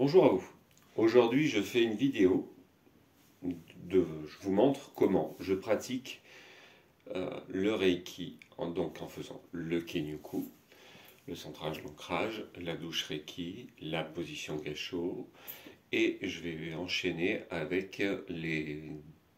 Bonjour à vous. Aujourd'hui, je fais une vidéo je vous montre comment je pratique le Reiki en faisant le Kenyoku, le centrage, l'ancrage, la douche Reiki, la position Gassho et je vais enchaîner avec les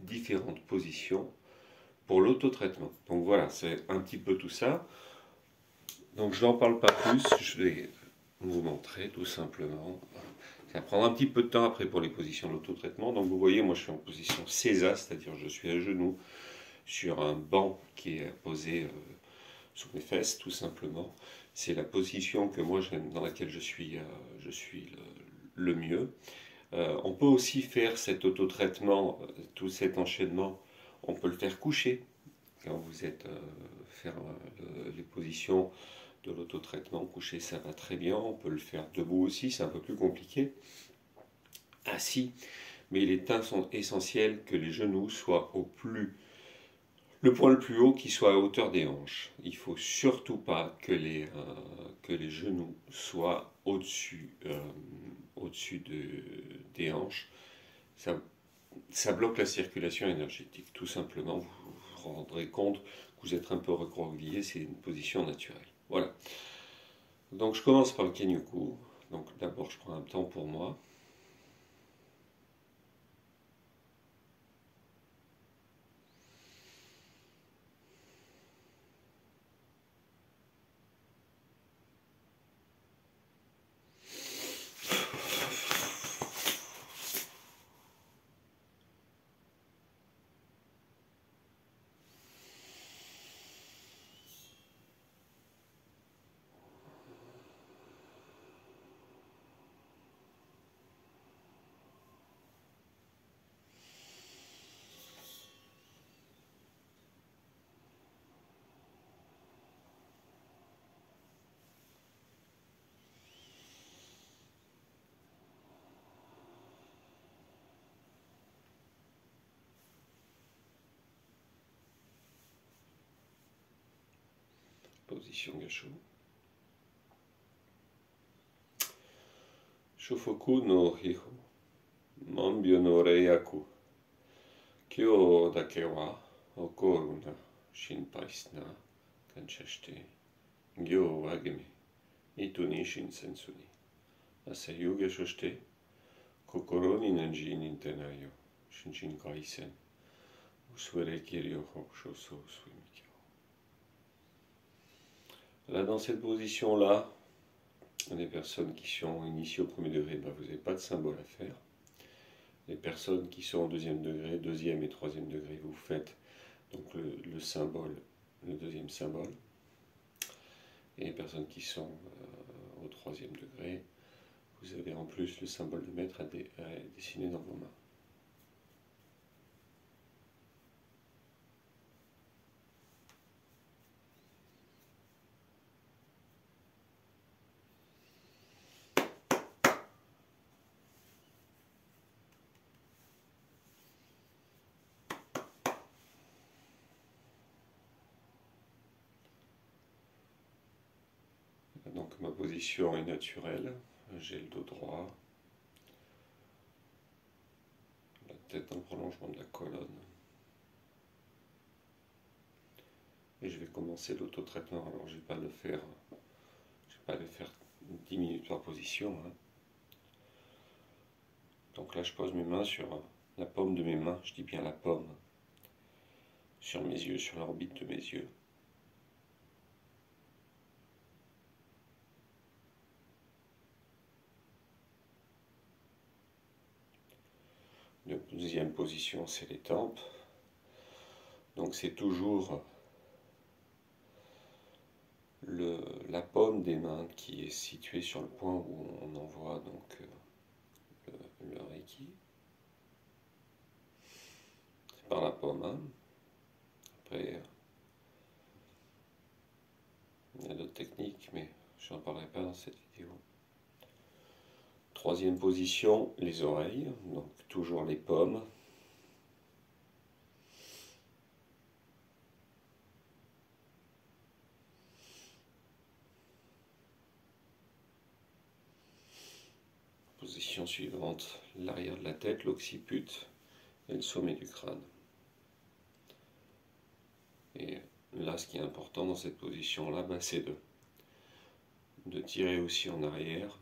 différentes positions pour l'autotraitement. Donc voilà, c'est un petit peu tout ça. Donc je n'en parle pas plus, je vais vous montrer tout simplement. Ça prendra un petit peu de temps après pour les positions de l'autotraitement. Donc vous voyez, moi je suis en position Seiza, c'est-à-dire je suis à genoux sur un banc qui est posé sous mes fesses, tout simplement. C'est la position que moi j'aime, dans laquelle je suis le mieux. On peut aussi faire cet autotraitement, tout cet enchaînement, on peut le faire couché. Quand vous êtes faire les positions de l'autotraitement couché, ça va très bien. On peut le faire debout aussi, c'est un peu plus compliqué. Assis, mais il est essentiel que les genoux soient le point le plus haut qui soit à hauteur des hanches. Il ne faut surtout pas que les genoux soient au-dessus des hanches. Ça, ça bloque la circulation énergétique. Tout simplement, vous vous rendrez compte que vous êtes un peu recroquevillé, c'est une position naturelle. Voilà. Donc je commence par le Kenyoku. Donc d'abord je prends un temps pour moi. Position Gassho. Shufoku no hiho, Mambyo no reiaku, Kyo dake wa okoru na shinpai na kanchashite, Gyo wagemi, Itu ni shinsensu ni, Asayu Gassho shite, Kokoro ni nanji nintenayo, Shinshin kaisen, Usure kiryo shoso suimikyo. Là, dans cette position-là, les personnes qui sont initiées au premier degré, vous n'avez pas de symbole à faire. Les personnes qui sont au deuxième degré, deuxième et troisième degré, vous faites donc le symbole, le deuxième symbole. Et les personnes qui sont au troisième degré, vous avez en plus le symbole de maître à dessiner dans vos mains. Donc ma position est naturelle, j'ai le dos droit, la tête dans le prolongement de la colonne. Et je vais commencer l'autotraitement. Alors je ne vais pas le faire, 10 minutes par position. Donc là je pose mes mains sur la paume de mes mains, je dis bien la paume, sur mes yeux, sur l'orbite de mes yeux. La deuxième position, c'est les tempes. Donc c'est toujours la paume des mains qui est située sur le point où on envoie donc le Reiki. C'est par la paume. Après, il y a d'autres techniques, mais je n'en parlerai pas dans cette vidéo. Troisième position, les oreilles, donc toujours les paumes. Position suivante, l'arrière de la tête, l'occiput et le sommet du crâne. Et là, ce qui est important dans cette position-là, c'est de tirer aussi en arrière,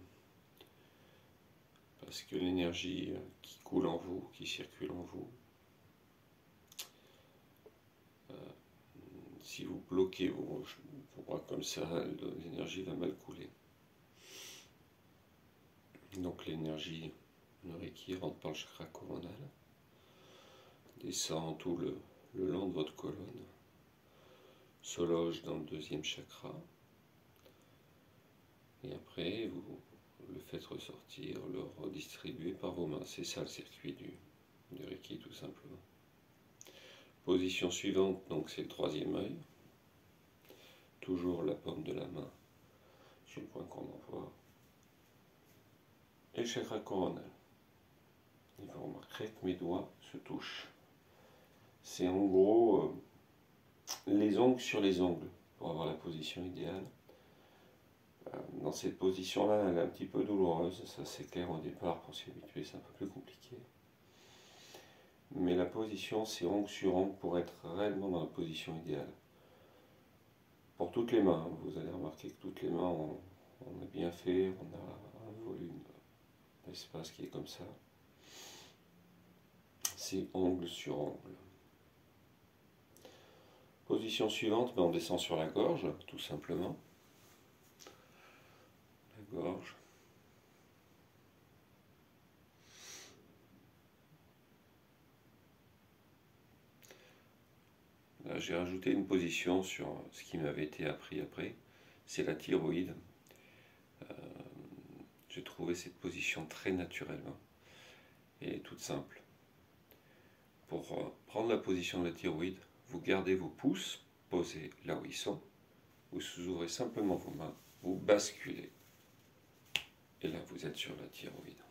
parce que l'énergie qui coule en vous, qui circule en vous, si vous bloquez vos bras comme ça, l'énergie va mal couler. Donc l'énergie, le Reiki rentre par le chakra coronal, descend tout le long de votre colonne, se loge dans le deuxième chakra, et après vous le faites ressortir, le redistribuer par vos mains. C'est ça le circuit du Reiki, tout simplement. Position suivante, donc c'est le troisième œil. Toujours la paume de la main sur le point qu'on envoie. Et le chakra coronal. Et vous remarquerez que mes doigts se touchent. C'est en gros les ongles sur les ongles pour avoir la position idéale. Dans cette position-là, elle est un petit peu douloureuse, ça c'est clair au départ, pour s'y habituer c'est un peu plus compliqué. Mais la position, c'est ongle sur ongle pour être réellement dans la position idéale. Pour toutes les mains, vous allez remarquer que toutes les mains, on a bien fait, on a un volume d'espace qui est comme ça. C'est ongle sur ongle. Position suivante, on descend sur la gorge, tout simplement. La gorge. Là, j'ai rajouté une position sur ce qui m'avait été appris après, c'est la thyroïde. J'ai trouvé cette position très naturellement et toute simple. Pour prendre la position de la thyroïde, vous gardez vos pouces posés là où ils sont, vous ouvrez simplement vos mains, vous basculez, et là vous êtes sur la thyroïde.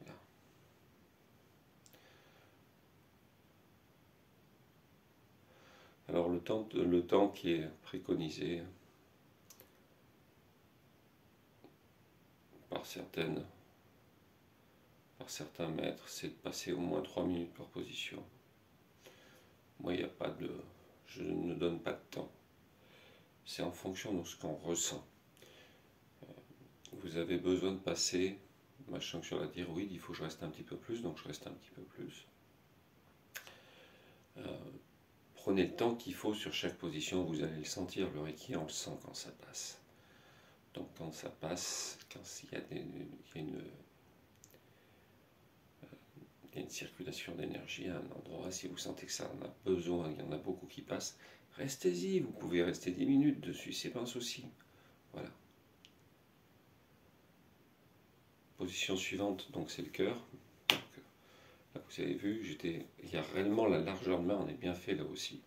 Là. Alors le temps qui est préconisé par certains maîtres, c'est de passer au moins 3 minutes par position. Moi, il n'y a pas de... Je ne donne pas de temps. C'est en fonction de ce qu'on ressent. Vous avez besoin de passer, machin sur la thyroïde, il faut que je reste un petit peu plus, donc je reste un petit peu plus. Prenez le temps qu'il faut sur chaque position, vous allez le sentir, le Reiki, on le sent quand ça passe. Donc quand ça passe, quand il y a une circulation d'énergie à un endroit, si vous sentez que ça en a besoin, il y en a beaucoup qui passent, restez-y, vous pouvez rester 10 minutes dessus, c'est pas un souci. Voilà. Position suivante, donc c'est le cœur. Là, vous avez vu, il y a réellement la largeur de main, on est bien fait là aussi.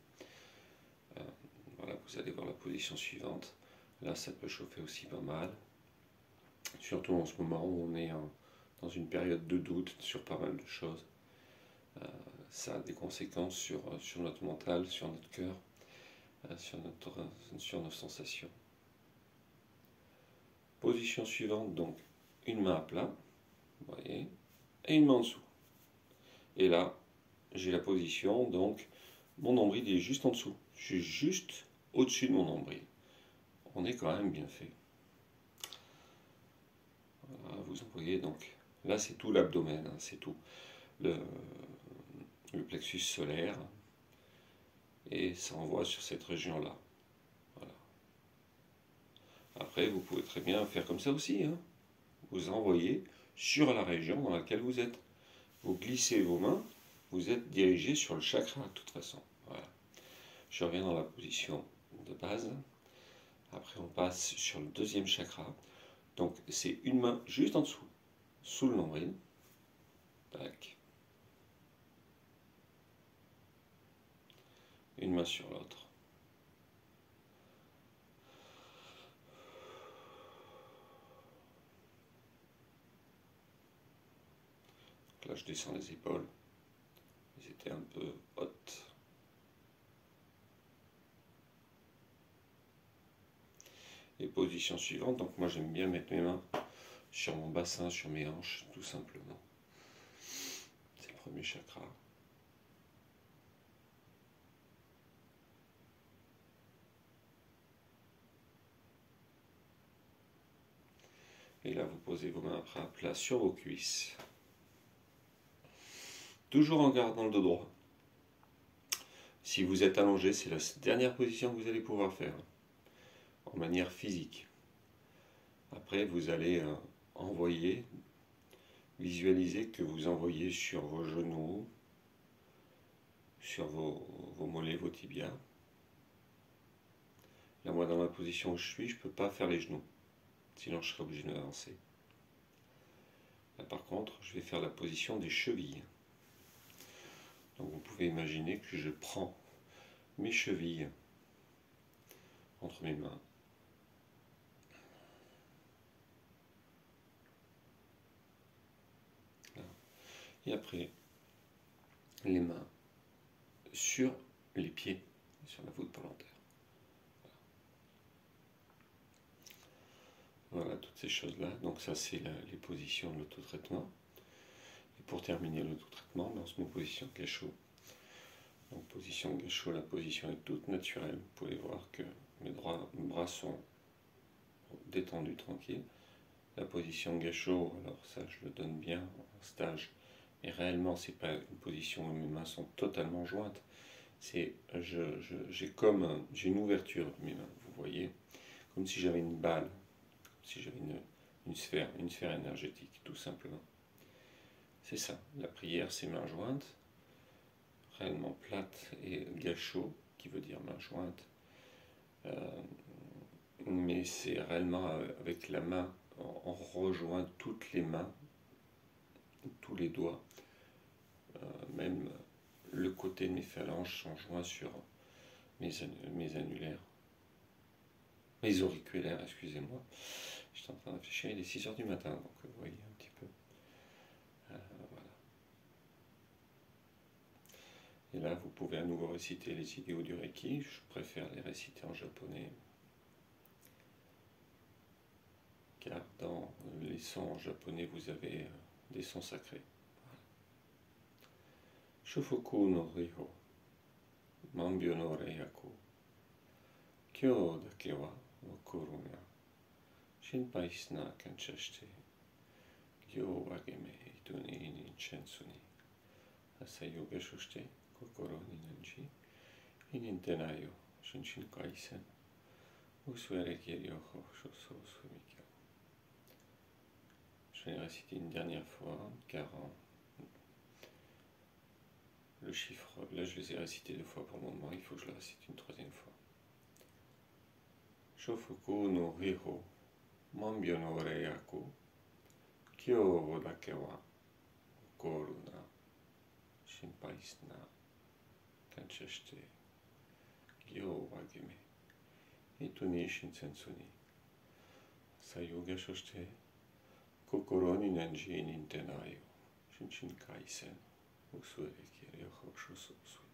Voilà, vous allez voir la position suivante. Là, ça peut chauffer aussi pas mal. Surtout en ce moment où on est dans une période de doute sur pas mal de choses. Ça a des conséquences sur notre mental, sur notre cœur, sur nos sensations. Position suivante, donc une main à plat, vous voyez, et une main en dessous. Et là, j'ai la position, donc mon nombril est juste en dessous. Je suis juste au-dessus de mon nombril. On est quand même bien fait. Voilà, vous en voyez, donc là c'est tout l'abdomen, hein, c'est tout le plexus solaire, et ça envoie sur cette région-là. Voilà. Après, vous pouvez très bien faire comme ça aussi, hein. Vous envoyez sur la région dans laquelle vous êtes. Vous glissez vos mains, vous êtes dirigé sur le chakra de toute façon. Voilà. Je reviens dans la position de base. Après, on passe sur le deuxième chakra. Donc, c'est une main juste en dessous, sous le nombril. Tac. Une main sur l'autre. Là, je descends les épaules. Elles étaient un peu hautes. Et position suivante, donc moi j'aime bien mettre mes mains sur mon bassin, sur mes hanches, tout simplement. C'est le premier chakra. Et là, vous posez vos mains à plat sur vos cuisses. Toujours en gardant le dos droit. Si vous êtes allongé, c'est la dernière position que vous allez pouvoir faire, en manière physique. Après, vous allez envoyer, visualiser que vous envoyez sur vos genoux, sur vos mollets, vos tibias. Là, moi, dans la position où je suis, je ne peux pas faire les genoux. Sinon, je serai obligé d'avancer. Là, par contre, je vais faire la position des chevilles. Donc, vous pouvez imaginer que je prends mes chevilles entre mes mains. Là. Et après, les mains sur les pieds, sur la voûte plantaire. Voilà, toutes ces choses-là. Donc ça, c'est les positions de l'auto-traitement. Et pour terminer l'auto-traitement, on se met en position Gassho. Donc position Gassho, la position est toute naturelle. Vous pouvez voir que mes bras sont détendus, tranquilles. La position Gassho, alors ça, je le donne bien en stage. Mais réellement, c'est pas une position où mes mains sont totalement jointes. C'est, j'ai une ouverture de mes mains, vous voyez, comme si j'avais une balle, si j'avais une sphère énergétique, tout simplement. C'est ça, la prière, c'est main jointe, réellement plate, et Gassho, qui veut dire main jointe, mais c'est réellement avec la main, on rejoint toutes les mains, tous les doigts, même le côté de mes phalanges sont joints sur mes annulaires, mes auriculaires, excusez-moi. J'étais en train de réfléchir, il est 6 h du matin, donc vous voyez un petit peu. Voilà. Et là, vous pouvez à nouveau réciter les idéaux du Reiki. Je préfère les réciter en japonais, car dans les sons en japonais, vous avez des sons sacrés. Shofuku no riho, mambyo no reihaku, kyo dake wa okoru na, shinpai su na kancha shite, gyo wageme ito ni ninchensu ni, asayo gassho shite, kokoro ni nanji, inintenai yo shinshin kaisen, usuere kiryoho shoso sumikyo. Je vais les réciter une dernière fois, car le chiffre, là je les ai récités 2 fois pour le moment, il faut que je le récite une 3e fois. Shofuku no riho, mambyo no reihaku, kyo dake wa okoru na, shinpai su na kancha shite, gyo wageme, ito ni shinsensu ni, sayo gassho shite, kokoro ni nanji nintenai yo, shinshin kaisen, usuere kiryoho shoso suimikyo.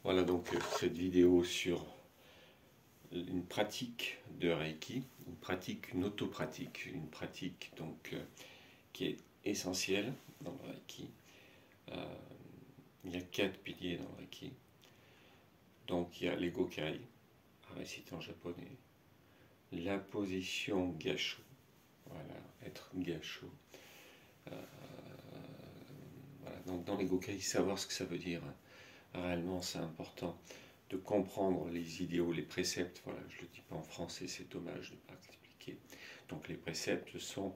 Voilà donc cette vidéo sur une pratique de Reiki, une autopratique, une pratique donc qui est essentielle dans le Reiki. Il y a 4 piliers dans le Reiki. Donc il y a l'Egokai, à réciter en japonais, la position Gassho, voilà, être Gassho. Voilà, donc dans l'Egokai, savoir ce que ça veut dire. Réellement, c'est important de comprendre les idéaux, les préceptes. Voilà, je ne le dis pas en français, c'est dommage de ne pas expliquer. Donc les préceptes sont,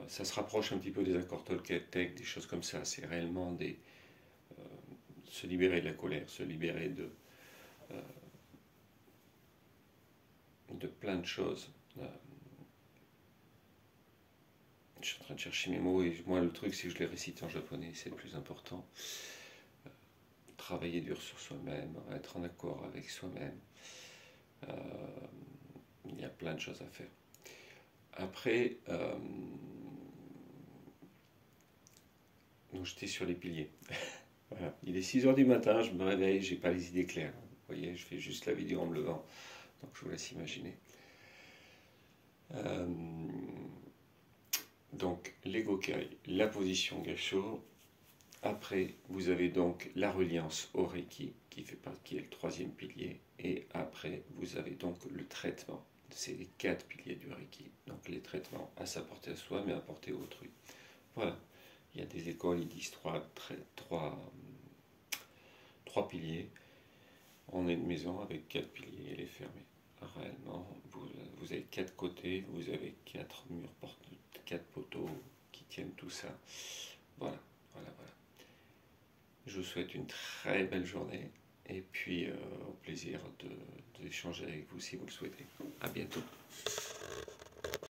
ça se rapproche un petit peu des accords Toltec, des choses comme ça. C'est réellement se libérer de la colère, se libérer de plein de choses. Je suis en train de chercher mes mots et moi le truc c'est que je les récite en japonais, c'est le plus important. Travailler dur sur soi-même, être en accord avec soi-même, il y a plein de choses à faire. Après, donc j'étais sur les piliers. Voilà. Il est 6 heures du matin, je me réveille, j'ai pas les idées claires. Vous voyez, je fais juste la vidéo en me levant, donc je vous laisse imaginer. Donc les gokai, la position gâchot. Après, vous avez donc la reliance au Reiki, qui est le troisième pilier. Et après, vous avez donc le traitement. C'est les 4 piliers du Reiki. Donc les traitements à sa portée à soi, mais à portée à autrui. Voilà. Il y a des écoles, ils disent trois piliers. On est une maison avec 4 piliers, elle est fermée. Réellement, vous avez 4 côtés, vous avez 4 murs, 4 poteaux qui tiennent tout ça. Voilà, voilà, voilà. Je vous souhaite une très belle journée et puis au plaisir d'échanger avec vous si vous le souhaitez. À bientôt.